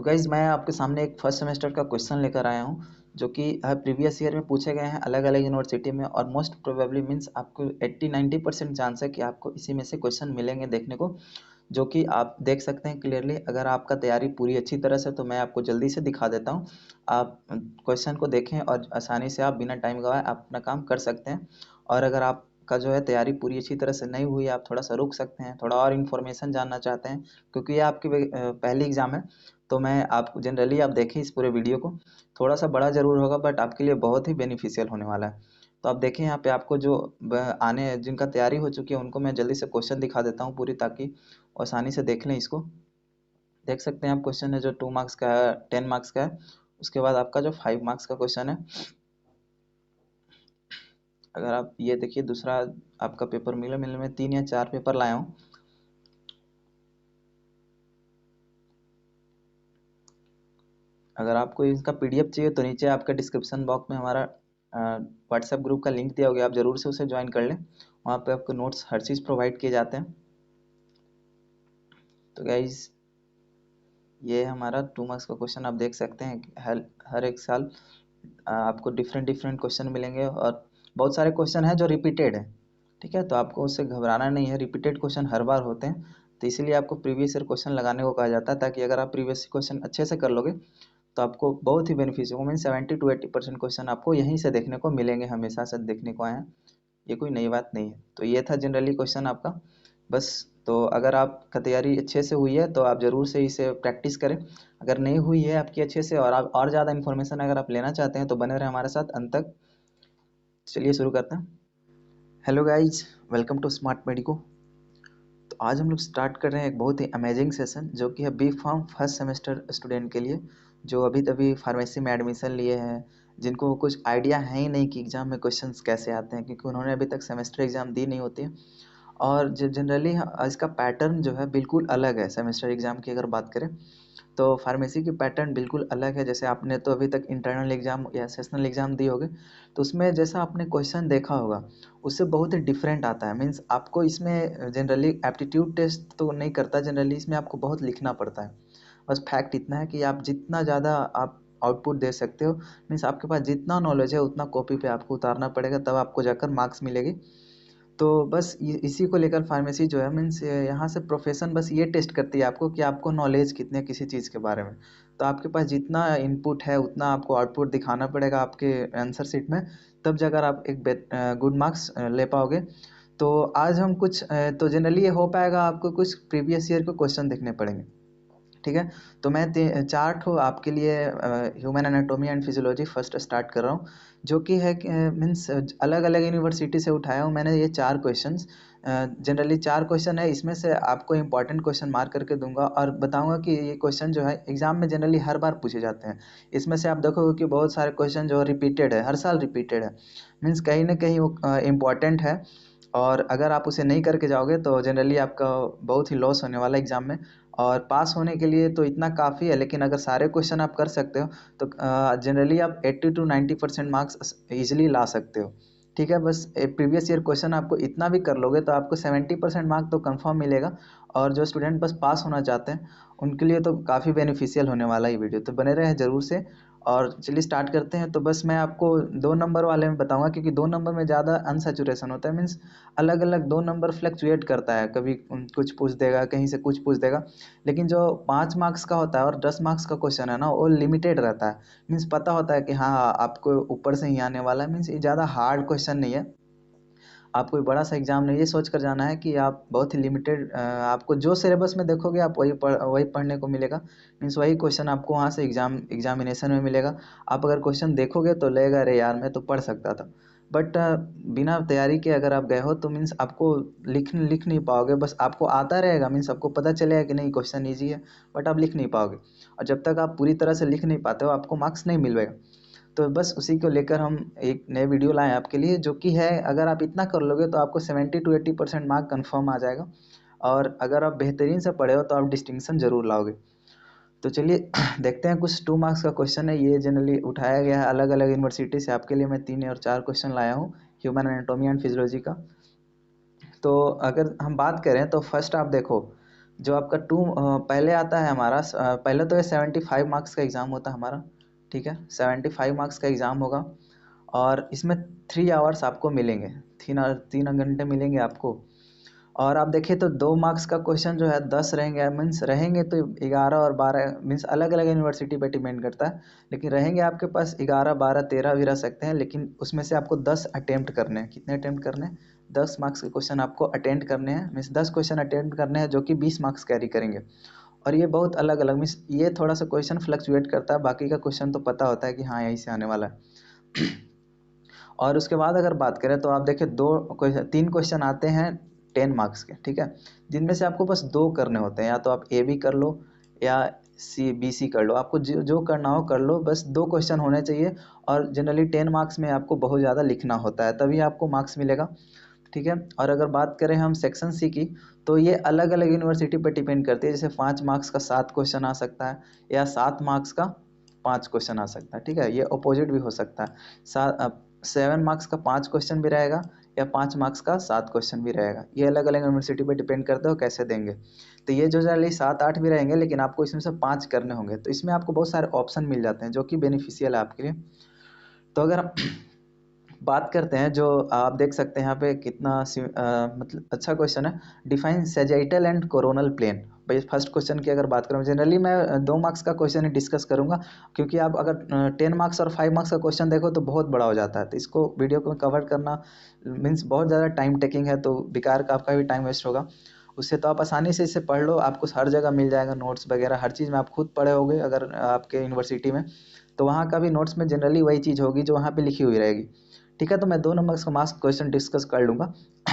तो गाइज मैं आपके सामने एक फर्स्ट सेमेस्टर का क्वेश्चन लेकर आया हूँ जो कि प्रीवियस ईयर में पूछे गए हैं अलग अलग यूनिवर्सिटी में, और मोस्ट प्रोबेबली मीन्स आपको 80-90% चांस है कि आपको इसी में से क्वेश्चन मिलेंगे देखने को, जो कि आप देख सकते हैं क्लियरली। अगर आपका तैयारी पूरी अच्छी तरह से तो मैं आपको जल्दी से दिखा देता हूँ। आप क्वेश्चन को देखें और आसानी से आप बिना टाइम गवाए आप अपना काम कर सकते हैं। और अगर आपका जो है तैयारी पूरी अच्छी तरह से नहीं हुई, आप थोड़ा सा रुक सकते हैं, थोड़ा और इन्फॉर्मेशन जानना चाहते हैं, क्योंकि ये आपकी पहली एग्ज़ाम है। तो मैं आप जनरली आप देखें इस पूरे वीडियो को, थोड़ा सा बड़ा ज़रूर होगा बट आपके लिए बहुत ही बेनिफिशियल होने वाला है। तो आप देखें यहाँ पे आपको जो आने जिनका तैयारी हो चुकी है उनको मैं जल्दी से क्वेश्चन दिखा देता हूँ पूरी, ताकि आसानी से देख लें इसको। देख सकते हैं आप, क्वेश्चन है जो 2 मार्क्स का है, 10 मार्क्स का है। उसके बाद आपका जो 5 मार्क्स का क्वेश्चन है, अगर आप ये देखिए दूसरा आपका पेपर मिले मिलने में 3 या 4 पेपर लाया हूँ। अगर आपको इसका पीडीएफ चाहिए तो नीचे आपके डिस्क्रिप्शन बॉक्स में हमारा व्हाट्सएप ग्रुप का लिंक दिया होगा, आप ज़रूर से उसे ज्वाइन कर लें। वहाँ पे आपको नोट्स हर चीज़ प्रोवाइड किए जाते हैं। तो गाइज ये हमारा 2 मार्क्स का क्वेश्चन आप देख सकते हैं कि हर एक साल आपको डिफरेंट डिफरेंट क्वेश्चन मिलेंगे, और बहुत सारे क्वेश्चन हैं जो रिपीटेड है। ठीक है, तो आपको उससे घबराना नहीं है, रिपीटेड क्वेश्चन हर बार होते हैं। तो इसीलिए आपको प्रीवियस ईयर क्वेश्चन लगाने को कहा जाता है, ताकि अगर आप प्रीवियस क्वेश्चन अच्छे से कर लोगे तो आपको बहुत ही बेनिफिशियल मीन 70 to 80% क्वेश्चन आपको यहीं से देखने को मिलेंगे, हमेशा से देखने को आए हैं। ये कोई नई बात नहीं है। तो ये था जनरली क्वेश्चन आपका बस। तो अगर आपका तैयारी अच्छे से हुई है तो आप ज़रूर से इसे प्रैक्टिस करें। अगर नहीं हुई है आपकी अच्छे से, और आप और ज़्यादा इन्फॉर्मेशन अगर आप लेना चाहते हैं तो बने रहें हमारे साथ अंत तक। चलिए शुरू करते हैं। Hello guys, welcome to Smart Medico. तो आज हम लोग स्टार्ट कर रहे हैं एक बहुत ही अमेजिंग सेशन, जो कि है B pharm first semester student के लिए, जो अभी तभी फार्मेसी में एडमिशन लिए हैं, जिनको कुछ आइडिया है ही नहीं कि एग्ज़ाम में क्वेश्चंस कैसे आते हैं, क्योंकि उन्होंने अभी तक सेमेस्टर एग्ज़ाम दी नहीं होती है। और जनरली इसका पैटर्न जो है बिल्कुल अलग है। सेमेस्टर एग्ज़ाम की अगर बात करें तो फार्मेसी की पैटर्न बिल्कुल अलग है। जैसे आपने तो अभी तक इंटरनल एग्ज़ाम या सेशनल एग्ज़ाम दिए होंगे, तो उसमें जैसा आपने क्वेश्चन देखा होगा उससे बहुत ही डिफरेंट आता है। मीन्स आपको इसमें जनरली एप्टीट्यूड टेस्ट तो नहीं करता, जनरली इसमें आपको बहुत लिखना पड़ता है। बस फैक्ट इतना है कि आप जितना ज़्यादा आप आउटपुट दे सकते हो, मीन्स आपके पास जितना नॉलेज है उतना कॉपी पे आपको उतारना पड़ेगा, तब आपको जाकर मार्क्स मिलेगी। तो बस इसी को लेकर फार्मेसी जो है मीन्स यहाँ से प्रोफेशन बस ये टेस्ट करती है आपको कि आपको नॉलेज कितनी है किसी चीज़ के बारे में। तो आपके पास जितना इनपुट है उतना आपको आउटपुट दिखाना पड़ेगा आपके आंसर शीट में, तब जाकर आप एक गुड मार्क्स ले पाओगे। तो आज हम कुछ तो जनरली ये हो पाएगा, आपको कुछ प्रीवियस ईयर के क्वेश्चन देखने पड़ेंगे। ठीक है, तो मैं 4 आपके लिए human anatomy and physiology first start कर रहा हूँ, जो कि है मीन्स अलग अलग यूनिवर्सिटी से उठाया हूँ मैंने ये 4 क्वेश्चंस। जनरली 4 क्वेश्चन है, इसमें से आपको इंपॉर्टेंट क्वेश्चन मार्क करके दूंगा और बताऊंगा कि ये क्वेश्चन जो है एग्जाम में जनरली हर बार पूछे जाते हैं। इसमें से आप देखोगे कि बहुत सारे क्वेश्चन जो रिपीटेड है, हर साल रिपीटेड है, मीन्स कहीं ना कहीं वो इम्पॉर्टेंट है। और अगर आप उसे नहीं करके जाओगे तो जनरली आपका बहुत ही लॉस होने वाला है एग्ज़ाम में। और पास होने के लिए तो इतना काफ़ी है, लेकिन अगर सारे क्वेश्चन आप कर सकते हो तो जनरली आप 80 to 90% मार्क्स ईजिली ला सकते हो। ठीक है, बस प्रीवियस ईयर क्वेश्चन आपको इतना भी कर लोगे तो आपको 70% मार्क तो कंफर्म मिलेगा। और जो स्टूडेंट बस पास होना चाहते हैं उनके लिए तो काफ़ी बेनिफिशियल होने वाला है ये वीडियो, तो बने रहे ज़रूर से। और चलिए स्टार्ट करते हैं। तो बस मैं आपको 2 नंबर वाले में बताऊंगा, क्योंकि 2 नंबर में ज़्यादा अनसेचुरेशन होता है, मीन्स अलग अलग 2 नंबर फ्लक्चुएट करता है, कभी कुछ पूछ देगा, कहीं से कुछ पूछ देगा। लेकिन जो 5 मार्क्स का होता है और 10 मार्क्स का क्वेश्चन है ना, वो लिमिटेड रहता है। मीन्स पता होता है कि हाँ आपको ऊपर से ही आने वाला है, मीन्स ये ज़्यादा हार्ड क्वेश्चन नहीं है। आप कोई बड़ा सा एग्जाम नहीं, ये सोच कर जाना है कि आप बहुत ही लिमिटेड, आपको जो सिलेबस में देखोगे आप वही पढ़ने को मिलेगा। मीन्स वही क्वेश्चन आपको वहाँ से एग्जामिनेशन में मिलेगा। आप अगर क्वेश्चन देखोगे तो लगेगा अरे यार मैं तो पढ़ सकता था, बट बिना तैयारी के अगर आप गए हो तो मीन्स आपको लिख नहीं पाओगे। बस आपको आता रहेगा, मीन्स आपको पता चलेगा कि नहीं क्वेश्चन ईजी है, बट आप लिख नहीं पाओगे। और जब तक आप पूरी तरह से लिख नहीं पाते हो आपको मार्क्स नहीं मिलेगा। तो बस उसी को लेकर हम एक नए वीडियो लाए आपके लिए, जो कि है अगर आप इतना कर लोगे तो आपको 70 to 80% मार्क कन्फर्म आ जाएगा। और अगर आप बेहतरीन से पढ़े हो तो आप डिस्टिंक्शन जरूर लाओगे। तो चलिए देखते हैं। कुछ 2 मार्क्स का क्वेश्चन है, ये जनरली उठाया गया है अलग अलग यूनिवर्सिटी से। आपके लिए मैं 3 और 4 क्वेश्चन लाया हूँ ह्यूमन एनाटोमी एंड फिजियोलॉजी का। तो अगर हम बात करें तो फर्स्ट आप देखो, जो आपका पहले आता है हमारा पहले तो ये 75 मार्क्स का एग्ज़ाम होता है हमारा, ठीक है, 75 मार्क्स का एग्ज़ाम होगा। और इसमें 3 आवर्स आपको मिलेंगे, 3 घंटे मिलेंगे आपको। और आप देखें तो 2 मार्क्स का क्वेश्चन जो है 10 रहेंगे, मीन्स रहेंगे तो 11 और 12, मीन्स अलग अलग यूनिवर्सिटी पे डिपेंड करता है, लेकिन रहेंगे आपके पास 11, 12, 13 भी रह सकते हैं, लेकिन उसमें से आपको 10 अटेम्प्ट करने हैं। कितने अटेम्प्ट करने हैं? 10 मार्क्स के क्वेश्चन आपको अटेम्प्ट करने हैं, मीन्स 10 क्वेश्चन अटेम्प्ट करने हैं जो कि 20 मार्क्स कैरी करेंगे। और ये बहुत अलग अलग, मीन्स ये थोड़ा सा क्वेश्चन फ्लक्चुएट करता है, बाकी का क्वेश्चन तो पता होता है कि हाँ यहीं से आने वाला है। और उसके बाद अगर बात करें तो आप देखिए 3 क्वेश्चन आते हैं 10 मार्क्स के, ठीक है, जिनमें से आपको बस 2 करने होते हैं, या तो आप ए बी कर लो या बी सी कर लो, आपको जो जो करना हो कर लो, बस 2 क्वेश्चन होने चाहिए। और जनरली 10 मार्क्स में आपको बहुत ज़्यादा लिखना होता है, तभी आपको मार्क्स मिलेगा, ठीक है। और अगर बात करें हम सेक्शन सी की, तो ये अलग अलग यूनिवर्सिटी पर डिपेंड करती है, जैसे 5 मार्क्स का 7 क्वेश्चन आ सकता है, या 7 मार्क्स का 5 क्वेश्चन आ सकता है, ठीक है, ये अपोजिट भी हो सकता है। 7 मार्क्स का 5 क्वेश्चन भी रहेगा, या 5 मार्क्स का 7 क्वेश्चन भी रहेगा, ये अलग अलग यूनिवर्सिटी पे डिपेंड करता है वो कैसे देंगे। तो ये जो जनरली 7-8 भी रहेंगे, लेकिन आपको इसमें से 5 करने होंगे, तो इसमें आपको बहुत सारे ऑप्शन मिल जाते हैं जो कि बेनिफिशियल है आपके लिए। तो अगर हम बात करते हैं, जो आप देख सकते हैं यहाँ पे कितना मतलब अच्छा क्वेश्चन है, define sagittal and coronal plane. भाई फर्स्ट क्वेश्चन की अगर बात करूँ, जनरली मैं 2 मार्क्स का क्वेश्चन ही डिस्कस करूंगा, क्योंकि आप अगर 10 मार्क्स और 5 मार्क्स का क्वेश्चन देखो तो बहुत बड़ा हो जाता है, तो इसको वीडियो को कवर करना मीन्स बहुत ज़्यादा टाइम टेकिंग है, तो बेकार का आपका भी टाइम वेस्ट होगा उससे। तो आप आसानी से इसे पढ़ लो, आपको हर जगह मिल जाएगा नोट्स वगैरह, हर चीज़ में आप खुद पढ़े होगे अगर आपके यूनिवर्सिटी में, तो वहाँ का भी नोट्स में जनरली वही चीज़ होगी जो वहाँ पे लिखी हुई रहेगी, ठीक है। तो मैं 2 नंबर्स का मार्क्स क्वेश्चन डिस्कस कर लूँगा।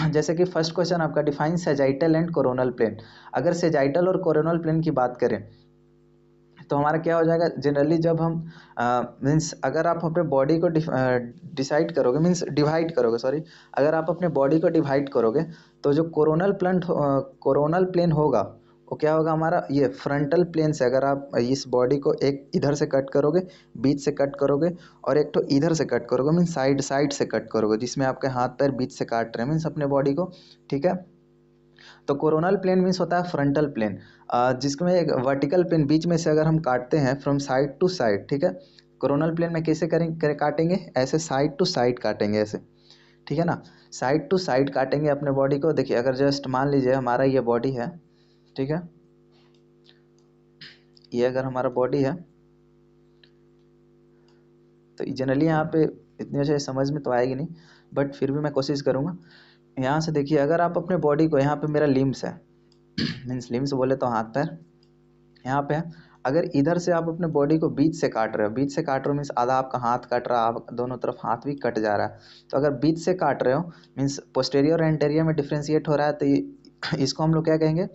जैसे कि फर्स्ट क्वेश्चन आपका define sagittal and coronal plane. अगर सेजाइटल और कोरोनल प्लेन की बात करें तो हमारा क्या हो जाएगा, जनरली जब हम मीन्स अगर आप अपने बॉडी को डिसाइड करोगे, मीन्स डिवाइड करोगे, सॉरी, अगर आप अपने बॉडी को डिवाइड करोगे, तो जो कोरोनल प्लेन होगा वो क्या होगा हमारा, ये फ्रंटल प्लेन से अगर आप इस बॉडी को एक इधर से कट करोगे, बीच से कट करोगे, और एक तो इधर से कट करोगे, मीन्स साइड साइड से कट करोगे, जिसमें आपके हाथ पैर बीच से काट रहे हैं मीन्स अपने बॉडी को, ठीक है। तो कोरोनल प्लेन मीन्स होता है फ्रंटल प्लेन, जिसमें एक वर्टिकल प्लेन बीच में से अगर हम काटते हैं फ्रॉम साइड टू साइड, ठीक है। कोरोनल प्लेन में कैसे काटेंगे, ऐसे साइड टू साइड काटेंगे ऐसे, ठीक है ना, साइड टू साइड काटेंगे अपने बॉडी को। देखिए अगर जस्ट मान लीजिए हमारा ये बॉडी है, ठीक है, ये अगर हमारा बॉडी है, तो जनरली यहाँ पे इतनी अच्छे समझ में तो आएगी नहीं, बट फिर भी मैं कोशिश करूँगा। यहाँ से देखिए, अगर आप अपने बॉडी को, यहाँ पे मेरा लिम्स है, मीन्स लिम्स बोले तो हाथ पैर यहाँ पे है, अगर इधर से आप अपने बॉडी को बीच से काट रहे हो, बीच से काट रहे हो मीन्स आधा आपका हाथ कट रहा है, आप दोनों तरफ हाथ भी कट जा रहा है, तो अगर बीच से काट रहे हो मीन्स पोस्टेरियर और एंटेरियर में डिफ्रेंशिएट हो रहा है, तो इसको हम लोग क्या कहेंगे,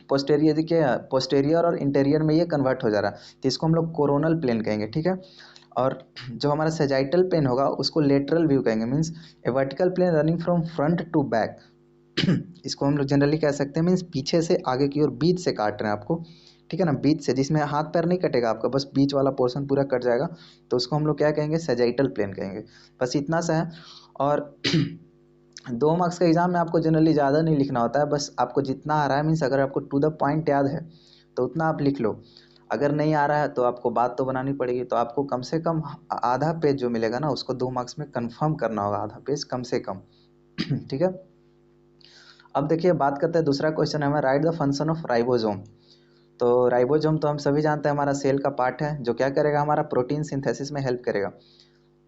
पोस्टेरियर के पोस्टेरियर और इंटीरियर में ये कन्वर्ट हो जा रहा है, तो इसको हम लोग कोरोनल प्लेन कहेंगे, ठीक है। और जो हमारा सेजाइटल प्लेन होगा उसको लेटरल व्यू कहेंगे, means a vertical plane running from front to back. इसको हम लोग जनरली कह सकते हैं मीन्स पीछे से आगे की ओर बीच से काट रहे हैं आपको, ठीक है ना, बीच से, जिसमें हाथ पैर नहीं कटेगा आपका, बस बीच वाला पोर्शन पूरा कट जाएगा, तो उसको हम लोग क्या कहेंगे, सेजाइटल प्लेन कहेंगे। बस इतना सा है। और 2 मार्क्स का एग्जाम में आपको जनरली ज़्यादा नहीं लिखना होता है, बस आपको जितना आ रहा है मीन्स अगर आपको टू द पॉइंट याद है तो उतना आप लिख लो, अगर नहीं आ रहा है तो आपको बात तो बनानी पड़ेगी, तो आपको कम से कम आधा पेज जो मिलेगा ना उसको 2 मार्क्स में कंफर्म करना होगा, आधा पेज कम से कम। ठीक है। अब देखिए बात करते हैं, दूसरा क्वेश्चन है हमारा, right the function of ribosome. तो राइबोसोम तो हम सभी जानते हैं हमारा सेल का पार्ट है, जो क्या करेगा, हमारा प्रोटीन सिंथेसिस में हेल्प करेगा।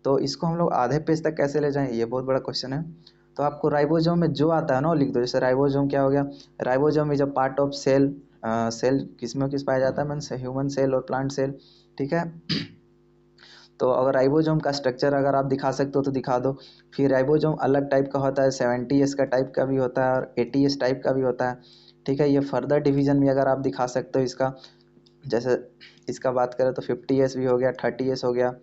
तो इसको हम लोग आधे पेज तक कैसे ले जाएं, ये बहुत बड़ा क्वेश्चन है। तो आपको राइबोसोम में जो आता है ना वो लिख दो, जैसे राइबोसोम क्या हो गया, ribosome is a part of cell. Cell किस में किस पाया जाता है, मीन्स ह्यूमन सेल और प्लांट सेल, ठीक है। तो अगर राइबोसोम का स्ट्रक्चर अगर आप दिखा सकते हो तो दिखा दो। फिर राइबोसोम अलग टाइप का होता है, 70S का टाइप का भी होता है और 80S टाइप का भी होता है, ठीक है। ये फर्दर डिवीजन भी अगर आप दिखा सकते हो इसका, जैसे इसका बात करें तो 50S भी हो गया, 30S हो गया,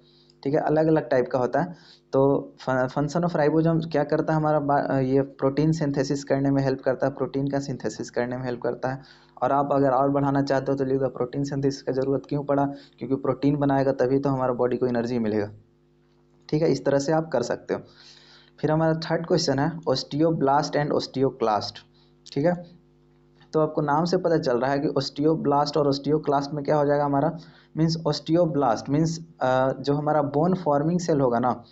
ठीक है, अलग अलग टाइप का होता है। तो फंक्शन ऑफ राइबोसोम क्या करता है हमारा, ये प्रोटीन सिंथेसिस करने में हेल्प करता है, प्रोटीन का सिंथेसिस करने में हेल्प करता है। और आप अगर और बढ़ाना चाहते हो तो लिख दो, प्रोटीन सिंथेसिस का ज़रूरत क्यों पड़ा, क्योंकि प्रोटीन बनाएगा तभी तो हमारा बॉडी को एनर्जी मिलेगा, ठीक है। इस तरह से आप कर सकते हो। फिर हमारा थर्ड क्वेश्चन है ओस्टियोब्लास्ट एंड ओस्टियोक्लास्ट, ठीक है। तो आपको नाम से पता चल रहा है कि ओस्टियोब्लास्ट और ओस्टियोक्लास्ट में क्या हो जाएगा हमारा, मीन्स ओस्टियोब्लास्ट मीन्स जो हमारा बोन फॉर्मिंग सेल होगा ना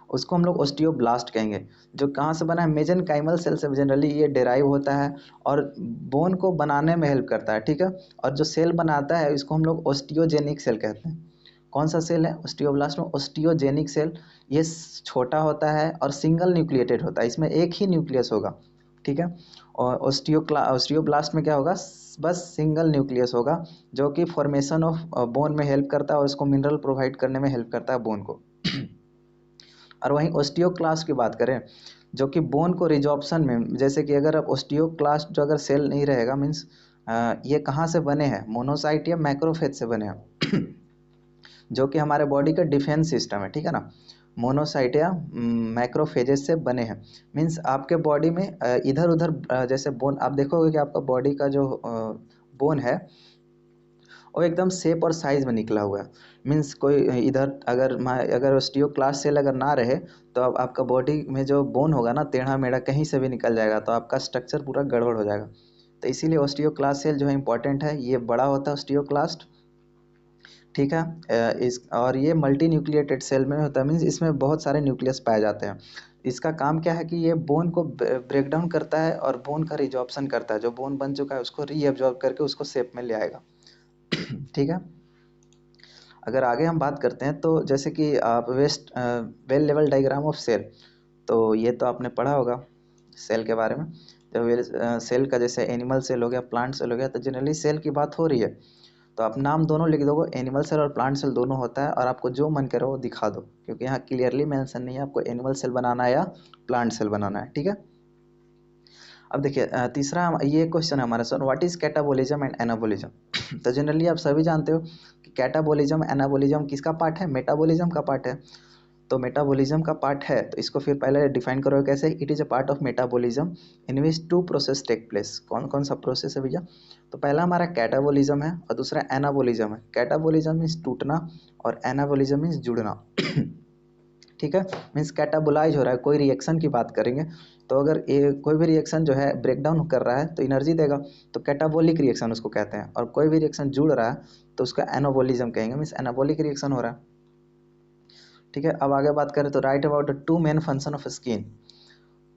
उसको हम लोग ओस्टियोब्लास्ट कहेंगे, जो कहाँ से बना है, मेजेनकाइमल सेल से जनरली ये डेराइव होता है और बोन को बनाने में हेल्प करता है, ठीक है। और जो सेल बनाता है इसको हम लोग ओस्टियोजेनिक सेल कहते हैं। कौन सा सेल है ओस्टियोब्लास्ट में, ओस्टियोजेनिक सेल। ये छोटा होता है और सिंगल न्यूक्लिएटेड होता है, इसमें एक ही न्यूक्लियस होगा, ठीक है। और ओस्टियोब्लास्ट में क्या होगा, बस सिंगल न्यूक्लियस होगा जो कि फॉर्मेशन ऑफ बोन में हेल्प करता है और उसको मिनरल प्रोवाइड करने में हेल्प करता है बोन को। और वहीं ओस्टियोक्लास्ट की बात करें जो कि बोन को रिजॉर्प्शन में, जैसे कि अगर अब ओस्टियोक्लास्ट जो अगर सेल नहीं रहेगा मीन्स ये कहाँ से बने हैं, मोनोसाइट या मैक्रोफेज से बने हैं जो कि हमारे बॉडी का डिफेंस सिस्टम है, ठीक है ना। मोनोसाइट या मैक्रोफेजेस से बने हैं, मीन्स आपके बॉडी में इधर उधर जैसे बोन आप देखोगे कि आपका बॉडी का जो बोन है वो एकदम शेप और साइज में निकला हुआ है। मीन्स कोई इधर अगर ओस्टियोक्लास्ट सेल अगर ना रहे तो अब आपका बॉडी में जो बोन होगा ना टेढ़ा मेढ़ा कहीं से भी निकल जाएगा, तो आपका स्ट्रक्चर पूरा गड़बड़ हो जाएगा। तो इसीलिए ओस्टियोक्लास्ट सेल जो है इंपॉर्टेंट है, ये बड़ा होता है ओस्टियोक्लास्ट, ठीक है। इस और ये मल्टी न्यूक्लिएटेड सेल में होता है, मीन्स इसमें बहुत सारे न्यूक्लियस पाए जाते हैं। इसका काम क्या है कि ये बोन को ब्रेक डाउन करता है और बोन का रिजॉर्प्शन करता है, जो बोन बन चुका है उसको रीअब्जॉर्ब करके उसको शेप में ले आएगा ठीक है। अगर आगे हम बात करते हैं तो जैसे कि आप वेल लेवल डायग्राम ऑफ सेल, तो ये तो आपने पढ़ा होगा सेल के बारे में। जब सेल का जैसे एनिमल सेल हो गया, प्लांट सेल हो गया, तो जनरली सेल की बात हो रही है तो आप नाम दोनों लिख दोगे, एनिमल सेल और प्लांट सेल दोनों होता है, और आपको जो मन करे वो दिखा दो, क्योंकि यहाँ क्लियरली मेंशन नहीं है आपको एनिमल सेल बनाना है या प्लांट सेल बनाना है, ठीक है। अब देखिए तीसरा ये क्वेश्चन है हमारा sir, what is catabolism and anabolism. तो जनरली आप सभी जानते हो कि कैटाबोलिज्म एनाबोलिज्म किसका पार्ट है, मेटाबोलिज्म का पार्ट है। तो मेटाबॉलिज्म का पार्ट है तो इसको फिर पहले डिफाइन करो कैसे, it is a part of metabolism in which two process take place. कौन कौन सा प्रोसेस है भैया, तो पहला हमारा कैटाबॉलिज्म है और दूसरा एनाबॉलिज्म है। कैटाबॉलिज्म मीन्स टूटना और एनाबॉलिज्म मीन्स जुड़ना ठीक है। मीन्स कैटाबोलाइज हो रहा है, कोई रिएक्शन की बात करेंगे तो अगर कोई भी रिएक्शन जो है ब्रेक डाउन कर रहा है तो एनर्जी देगा, तो कैटाबोलिक रिएक्शन उसको कहते हैं। और कोई भी रिएक्शन जुड़ रहा है तो उसका एनाबोलिज्म कहेंगे, मीन्स एनाबोलिक रिएक्शन हो रहा है, ठीक है। अब आगे बात करें तो right about the two main function of skin.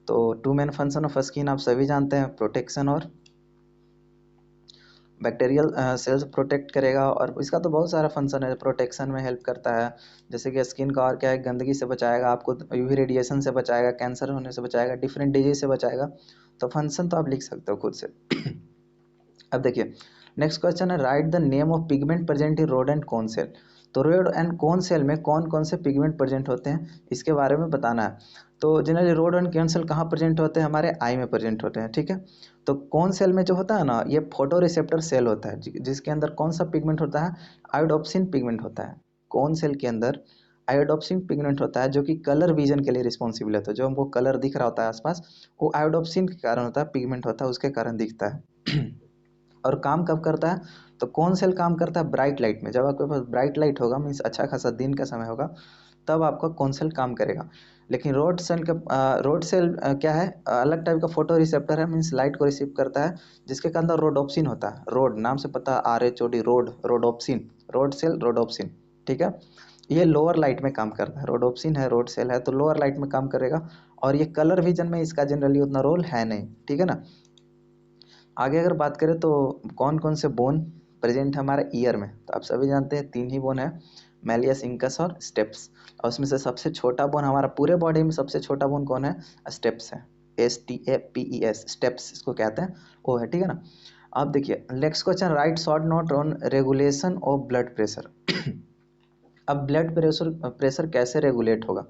तो two main function of skin आप सभी जानते हैं, प्रोटेक्शन और बैक्टीरियल सेल्स प्रोटेक्ट करेगा, और इसका तो बहुत सारा फंक्शन है, प्रोटेक्शन में हेल्प करता है। जैसे कि स्किन का और क्या है, गंदगी से बचाएगा आपको, यूवी रेडिएशन से बचाएगा, कैंसर होने से बचाएगा, डिफरेंट डिजीज से बचाएगा। तो फंक्शन तो आप लिख सकते हो खुद से अब देखिए नेक्स्ट क्वेश्चन है, write the name of pigment present in rod and cone cell. तो रोड एंड कोन सेल में कौन कौन से पिगमेंट प्रेजेंट होते हैं इसके बारे में बताना है। तो generally rod and cone cell कहाँ प्रेजेंट होते हैं, हमारे आई में प्रेजेंट होते हैं, ठीक है। तो कोन सेल में जो होता है ना, ये फोटो रिसेप्टर सेल होता है जिसके अंदर कौन सा पिगमेंट होता है, आयोडोप्सिन पिगमेंट होता है। कौन सेल के अंदर आयोडोप्सिन पिगमेंट होता है जो कि कलर विजन के लिए रिस्पॉन्सिबल है। तो जो हमको कलर दिख रहा होता है आसपास वो आयोडोप्सिन के कारण होता है, पिगमेंट होता है उसके कारण दिखता है और काम कब करता है, तो कौन सेल काम करता है ब्राइट लाइट में। जब आपके पास ब्राइट लाइट होगा मीन्स अच्छा खासा दिन का समय होगा तब आपका कौन सेल काम करेगा। लेकिन रोड सेल क्या है, अलग टाइप का फोटो रिसेप्टर है, मीन्स लाइट को रिसीव करता है, जिसके अंदर रोडोप्सिन होता है। रोड नाम से पता, RHOD rod, rhodopsin, rod cell rhodopsin, ठीक है। ये लोअर लाइट में काम करता है, रोडोप्सिन है, रोड सेल है, तो लोअर लाइट में काम करेगा। और ये कलर विजन में इसका जनरली उतना रोल है नहीं, ठीक है ना। आगे अगर बात करें तो कौन कौन से बोन प्रेजेंट है हमारे ईयर में, तो आप सभी जानते हैं तीन ही बोन है, मैलियस, इंकस और स्टेप्स। और उसमें से सबसे छोटा बोन हमारा पूरे बॉडी में सबसे छोटा बोन कौन है, स्टेप्स है, STAPES, स्टेप्स इसको कहते हैं, वो है, ठीक है ना। अब देखिए next question, right short note on regulation of blood pressure. अब ब्लड प्रेशर प्रेशर कैसे रेगुलेट होगा,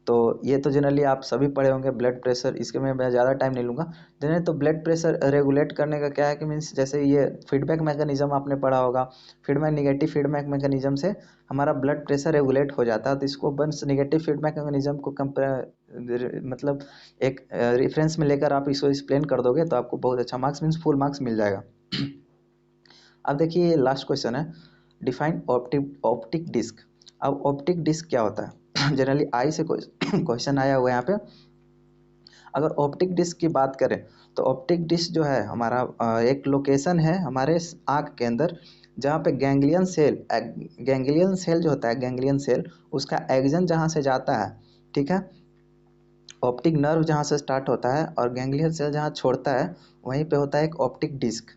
तो ये तो जनरली आप सभी पढ़े होंगे ब्लड प्रेशर, इसके में मैं ज़्यादा टाइम नहीं लूँगा। जनरली तो ब्लड प्रेशर रेगुलेट करने का क्या है कि मीन्स जैसे ये फीडबैक मैकेनिज्म आपने पढ़ा होगा, फीडबैक निगेटिव फीडबैक मैकेनिज्म से हमारा ब्लड प्रेशर रेगुलेट हो जाता है। तो इसको बस निगेटिव फीडबैक मैकेनिज्म को मतलब एक रेफरेंस में लेकर आप इसको एक्सप्लेन कर दोगे तो आपको बहुत अच्छा मार्क्स मीन्स फुल मार्क्स मिल जाएगा अब देखिए लास्ट क्वेश्चन है, डिफाइन ऑप्टिक डिस्क। अब ऑप्टिक डिस्क क्या होता है जनरली आई से क्वेश्चन आया हुआ है यहाँ पे। अगर ऑप्टिक डिस्क की बात करें तो ऑप्टिक डिस्क जो है हमारा एक लोकेशन है हमारे आँख के अंदर, जहाँ पे गैंग्लियन सेल जो होता है, गैंग्लियन सेल उसका एक्जन जहाँ से जाता है, ठीक है, ऑप्टिक नर्व जहाँ से स्टार्ट होता है और गैंग्लियन सेल जहाँ छोड़ता है, वहीं पे होता है एक ऑप्टिक डिस्क।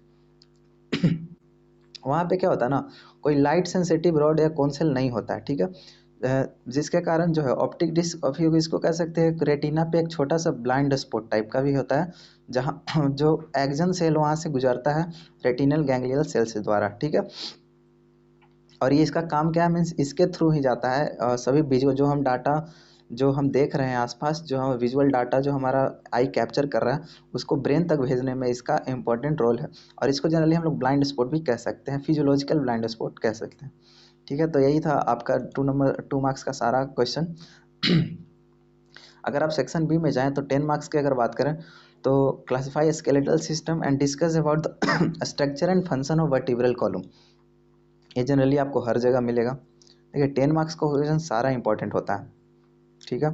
वहाँ पे क्या होता है ना, कोई लाइट सेंसिटिव रॉड या कोन नहीं होता है, ठीक है। जिसके कारण जो है ऑप्टिक डिस्क ऑफ यू इसको कह सकते हैं रेटिना पे एक छोटा सा ब्लाइंड स्पॉट टाइप का भी होता है, जहाँ जो एक्जन सेल वहाँ से गुजरता है रेटिनल गैंग्लियल सेल से द्वारा, ठीक है। और ये इसका काम क्या है, मीन्स इसके थ्रू ही जाता है सभी विजुअल जो हम डाटा जो हम देख रहे हैं आसपास, जो हम विजुअल डाटा जो हमारा आई कैप्चर कर रहा है उसको ब्रेन तक भेजने में इसका इंपॉर्टेंट रोल है। और इसको जनरली हम लोग ब्लाइंड स्पॉट भी कह सकते हैं, फिजियोलॉजिकल ब्लाइंड स्पॉट कह सकते हैं, ठीक है। तो यही था आपका 2 मार्क्स का सारा क्वेश्चन। अगर आप सेक्शन बी में जाएं तो 10 मार्क्स की अगर बात करें तो classify skeletal system and discuss about the structure and function of vertebral column. ये जनरली आपको हर जगह मिलेगा। देखिए 10 मार्क्स का क्वेश्चन सारा इंपॉर्टेंट होता है, ठीक है।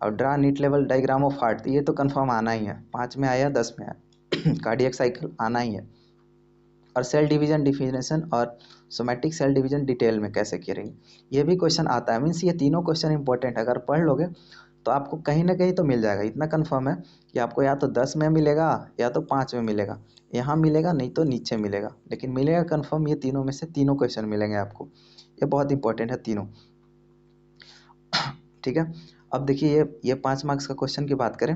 और ड्रा नीट लेवल डायग्राम ऑफ हार्ट, ये तो कंफर्म आना ही है, 5 में आया 10 में आया। कार्डियक साइकिल आना ही है। और सेल डिवीजन डिफिनेशन और सोमैटिक सेल डिवीजन डिटेल में कैसे करेंगे, ये भी क्वेश्चन आता है। मीन्स ये तीनों क्वेश्चन इंपॉर्टेंट है, अगर पढ़ लोगे तो आपको कहीं ना कहीं तो मिल जाएगा। इतना कंफर्म है कि आपको या तो 10 में मिलेगा या तो 5 में मिलेगा, यहाँ मिलेगा नहीं तो नीचे मिलेगा, लेकिन मिलेगा कंफर्म। ये तीनों में से तीनों क्वेश्चन मिलेंगे आपको, ये बहुत इंपॉर्टेंट है तीनों, ठीक है। अब देखिए ये 5 मार्क्स का क्वेश्चन की बात करें,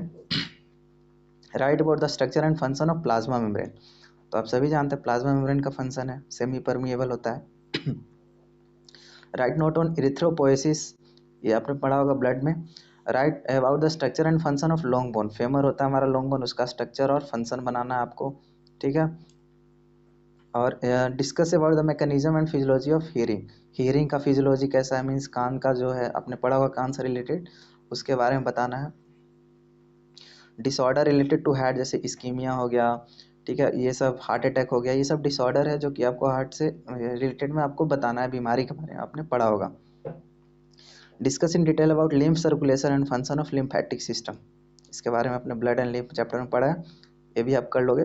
right about the structure and function of plasma membrane. तो आप सभी जानते हैं प्लाज्मा मेम्ब्रेन का फंक्शन है सेमी परमिएबल होता है। राइट नोट ऑन इरिथ्रोपोएसिस, ये आपने पढ़ा होगा ब्लड में। Write about the structure and function of long bone, femur होता है हमारा लॉन्ग बोन, उसका स्ट्रक्चर और फंक्शन बनाना है आपको, ठीक है। और discuss about the mechanism and physiology of hearing, hearing का फिजियोलॉजी कैसा है, मीन्स कान का जो है आपने पढ़ा होगा कान से रिलेटेड, उसके बारे में बताना है। डिसऑर्डर रिलेटेड टू हार्ट, जैसे इस्कीमिया हो गया, ठीक है, ये सब हार्ट अटैक हो गया, ये सब डिसऑर्डर है जो कि आपको हार्ट से रिलेटेड में आपको बताना है, बीमारी के बारे में आपने पढ़ा होगा। Discuss in detail about lymph circulation and function of lymphatic system, इसके बारे में अपने ब्लड एंड लिम्फ चैप्टर में पढ़ा है, ये भी आप कर लोगे।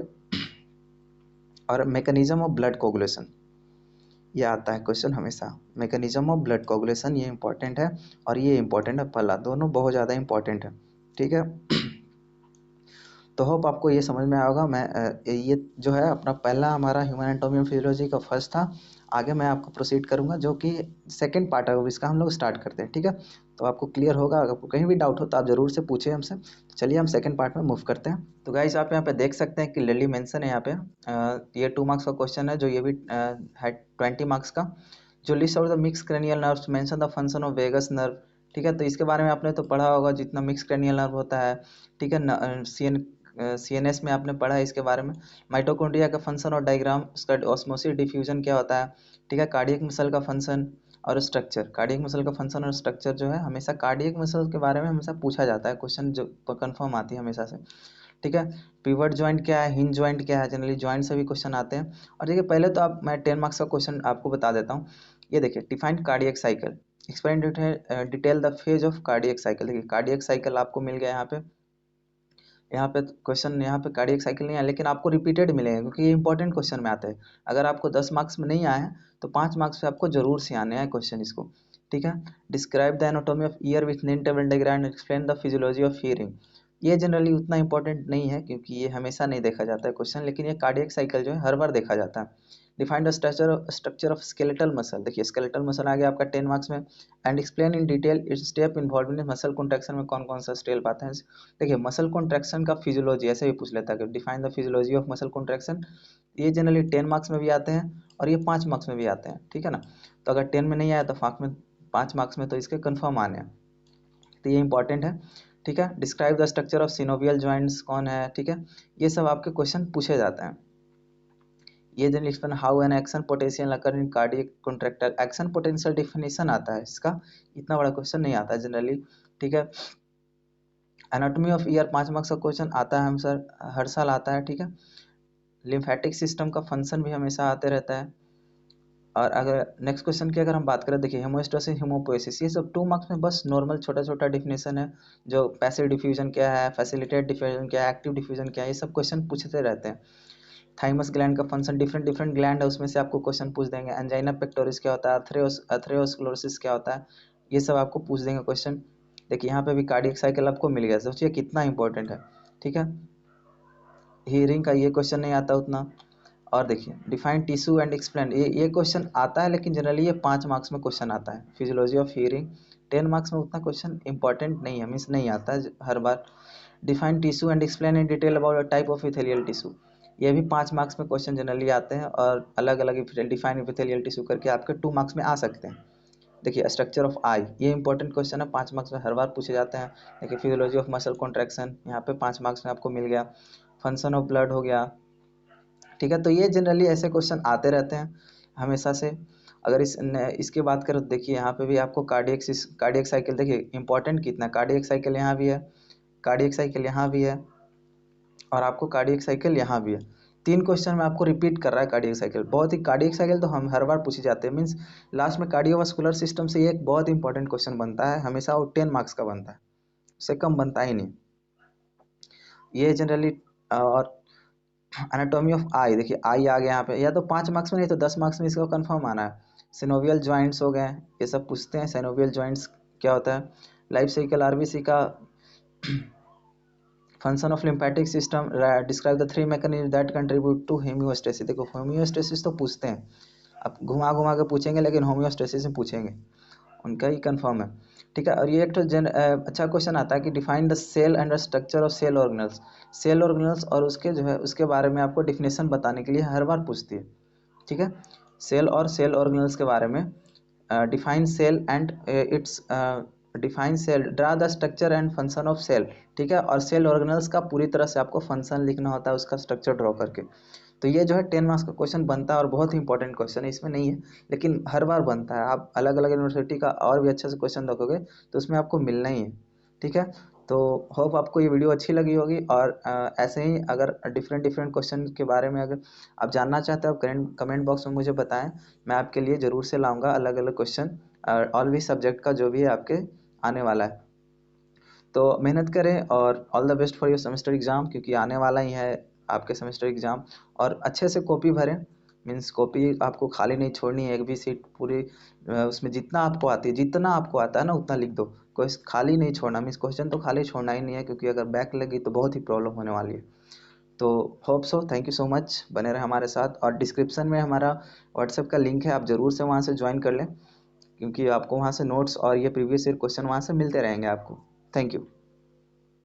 और मैकेनिज्म ऑफ ब्लड कोगुलेशन, ये आता है क्वेश्चन हमेशा, मैकेनिज्म ऑफ ब्लड कोगुलेशन, ये इंपॉर्टेंट है। और ये इंपॉर्टेंट है पहला, दोनों बहुत ज़्यादा इंपॉर्टेंट है, ठीक है। तो होप आपको ये समझ में आया होगा। मैं ये जो है अपना पहला हमारा ह्यूमन एनाटॉमी एंड फिजियोलॉजी का फर्स्ट था। आगे मैं आपको प्रोसीड करूंगा जो कि सेकंड पार्ट है, इसका हम लोग स्टार्ट करते हैं, ठीक है। तो आपको क्लियर होगा, अगर आपको कहीं भी डाउट हो तो आप जरूर से पूछिए हमसे। तो चलिए हम सेकंड पार्ट में मूव करते हैं। तो गाइस आप यहाँ पे देख सकते हैं कि लिली मेंशन है यहाँ पे, ये 2 मार्क्स का क्वेश्चन है, जो ये भी है 20 मार्क्स का। जो list out the mix cranial nerves, mention the function of vagus nerve, ठीक है। तो इसके बारे में आपने तो पढ़ा होगा, जितना मिक्स क्रेनियल नर्व होता है, ठीक है। सीएनएस में आपने पढ़ा है इसके बारे में। माइटोकॉन्ड्रिया का फंक्शन और डायग्राम, उसका ऑस्मोसिस डिफ्यूजन क्या होता है, ठीक है। कार्डियक मसल का फंक्शन और स्ट्रक्चर, कार्डियक मसल का फंक्शन और स्ट्रक्चर जो है हमेशा कार्डियक मसल के बारे में हमेशा पूछा जाता है, क्वेश्चन जो कंफर्म आती है हमेशा से, ठीक है। पिवट ज्वाइंट क्या है, हिंज ज्वाइंट क्या है, जनरली ज्वाइंट से भी क्वेश्चन आते हैं। और देखिए पहले तो आप मैं 10 मार्क्स का क्वेश्चन आपको बता देता हूँ। ये देखिए defined cardiac cycle, explain detail the phase of cardiac cycle. देखिए कार्डियक साइकिल आपको मिल गया यहाँ पे, यहाँ पे क्वेश्चन, यहाँ पे कार्डियक साइकिल नहीं है, लेकिन आपको रिपीटेड मिलेंगे क्योंकि ये इंपॉर्टेंट क्वेश्चन में आते हैं। अगर आपको 10 मार्क्स में नहीं आए हैं तो 5 मार्क्स पे आपको जरूर से आने हैं क्वेश्चन इसको, ठीक है। Describe the anatomy of year with name table diagram, explain the physiology of hearing. ये जनरली उतना इंपॉर्टेंट नहीं है क्योंकि ये हमेशा नहीं देखा जाता है क्वेश्चन, लेकिन ये कार्डियक साइकिल जो है हर बार देखा जाता है। Defined the structure of skeletal muscle, देखिए स्केलेटल मसल आ गया आपका 10 मार्क्स में। And explain in detail it's step involve in muscle contraction में कौन कौन सा स्टेप आते हैं। देखिए मसल कॉन्ट्रैक्शन का फिजियोलॉजी ऐसे भी पूछ लेता है कि define the physiology of muscle contraction, ये जनरली 10 मार्क्स में भी आते हैं और ये 5 मार्क्स में भी आते हैं, ठीक है ना। तो अगर 10 में नहीं आया तो 5 मार्क्स में तो इसके कन्फर्म आने हैं, तो ये इंपॉर्टेंट है, ठीक है। Describe the structure of synovial joints कौन है, ठीक है। ये सब आपके क्वेश्चन पूछे जाते हैं। ये generally explain how an action potential occur in cardiac contractor, action potential definition आता है इसका, इतना बड़ा क्वेश्चन नहीं आता है जनरली, ठीक है। एनाटॉमी ऑफ ईयर 5 मार्क्स का क्वेश्चन आता है हम सर, हर साल आता है, ठीक है। लिम्फेटिक सिस्टम का फंक्शन भी हमेशा आते रहता है, और अगर नेक्स्ट क्वेश्चन की अगर हम बात करें, देखिए हेमोस्टेसिस, हेमोपोएसिस, ये सब 2 मार्क्स में बस नॉर्मल छोटा छोटा डिफिनेशन है। जो पैसिव डिफ्यूजन क्या है, फैसिलिटेटेड डिफ्यूजन क्या है, एक्टिव डिफ्यूजन क्या है, ये सब क्वेश्चन पूछते रहते हैं। थाइमस ग्लैंड का फंक्शन, डिफरेंट डिफरेंट ग्लैंड है उसमें से आपको क्वेश्चन पूछ देंगे। एंजाइना पेक्टोरिस क्या होता है, अथेरोस्क्लेरोसिस क्या होता है, ये सब आपको पूछ देंगे क्वेश्चन। देखिए यहाँ पे भी कार्डियक साइकिल आपको मिल गया, सोचिए कितना इंपॉर्टेंट है। ठीक है, हियरिंग का ये क्वेश्चन नहीं आता उतना। और देखिए डिफाइन टिश्यू एंड एक्सप्लेन, ये क्वेश्चन आता है, लेकिन जनरली ये 5 मार्क्स में क्वेश्चन आता है। फिजियोलॉजी ऑफ हियरिंग 10 मार्क्स में उतना क्वेश्चन इंपॉर्टेंट नहीं है, मीन्स नहीं आता है हर बार। Define tissue and explain in detail about type of epithelial tissue, ये भी 5 मार्क्स में क्वेश्चन जनरली आते हैं, और अलग अलग डिफाइन इपिथेलियल टिश्यू करके आपके 2 मार्क्स में आ सकते हैं। देखिए स्ट्रक्चर ऑफ आई, ये इंपॉर्टेंट क्वेश्चन है, 5 मार्क्स में हर बार पूछे जाते हैं। देखिए फिजियोलॉजी ऑफ मसल कॉन्ट्रैक्शन, यहाँ पे 5 मार्क्स में आपको मिल गया। फंक्शन ऑफ ब्लड हो गया। ठीक है, तो ये जनरली ऐसे क्वेश्चन आते रहते हैं हमेशा से। अगर इसके बात करें तो देखिए यहाँ पे भी आपको कार्डियक साइकिल, देखिए इंपॉर्टेंट कितना, कार्डियक साइकिल यहाँ भी है, कार्डियक साइकिल यहाँ भी है, और आपको कार्डियक साइकिल यहाँ भी है। 3 क्वेश्चन में आपको रिपीट कर रहा है कार्डियक साइकिल। बहुत ही कार्डियक साइकिल तो हम हर बार पूछी जाते हैं, मीन्स लास्ट में कार्डियोवास्कुलर सिस्टम से ये एक बहुत इंपॉर्टेंट क्वेश्चन बनता है हमेशा, वो 10 मार्क्स का बनता है, उससे कम बनता ही नहीं ये जनरली। और एनाटॉमी ऑफ आई, देखिए आई आ गया यहाँ पे, या तो 5 मार्क्स में नहीं तो 10 मार्क्स में इसको कंफर्म आना है। सिनोवियल ज्वाइंट्स हो गए, ये सब पूछते हैं। सिनोवियल ज्वाइंट्स क्या होता है, लाइफ साइकिल आरबीसी का, function of lymphatic system, describe the 3 mechanism that contribute to homeostasis. देखो होम्योस्टेसिस तो पूछते हैं, अब घुमा घुमा के पूछेंगे, लेकिन होम्योस्टेसिस में पूछेंगे, उनका ही कंफर्म है। ठीक है, और ये एक तो अच्छा क्वेश्चन आता है कि define the cell and the structure of cell organelles. Cell organelles और उसके जो है उसके बारे में आपको डिफिनेशन बताने के लिए हर बार पूछती है। ठीक है, सेल और सेल ऑर्गेनल्स के बारे में, define cell and its, define cell, draw the structure and function of cell. ठीक है, और सेल ऑर्गेनल्स का पूरी तरह से आपको फंक्शन लिखना होता है, उसका स्ट्रक्चर ड्रॉ करके। तो ये जो है 10 मार्क्स का क्वेश्चन बनता है, और बहुत ही इंपॉर्टेंट क्वेश्चन है, इसमें नहीं है लेकिन हर बार बनता है। आप अलग अलग यूनिवर्सिटी का और भी अच्छे से क्वेश्चन देखोगे तो उसमें आपको मिलना ही है। ठीक है, तो होप आपको ये वीडियो अच्छी लगी होगी, और ऐसे ही अगर डिफरेंट डिफरेंट क्वेश्चन के बारे में अगर आप जानना चाहते हो, कमेंट बॉक्स में मुझे बताएं, मैं आपके लिए ज़रूर से लाऊंगा अलग अलग क्वेश्चन, और भी सब्जेक्ट का जो भी है आपके आने वाला है। तो मेहनत करें, और all the best for your semester exam, क्योंकि आने वाला ही है आपके सेमेस्टर एग्ज़ाम। और अच्छे से कॉपी भरें, मीन्स कॉपी आपको खाली नहीं छोड़नी है, एक भी सीट पूरी, उसमें जितना आपको आती है, जितना आपको आता है ना उतना लिख दो, कोई खाली नहीं छोड़ना, मीन्स क्वेश्चन तो खाली छोड़ना ही नहीं है, क्योंकि अगर बैक लगी तो बहुत ही प्रॉब्लम होने वाली है। तो hope so, thank you so much, बने रहे हमारे साथ। और डिस्क्रिप्शन में हमारा व्हाट्सएप का लिंक है, आप ज़रूर से वहाँ से ज्वाइन कर लें, क्योंकि आपको वहाँ से नोट्स और ये प्रीवियस ईयर क्वेश्चन वहाँ से मिलते रहेंगे आपको। Thank you.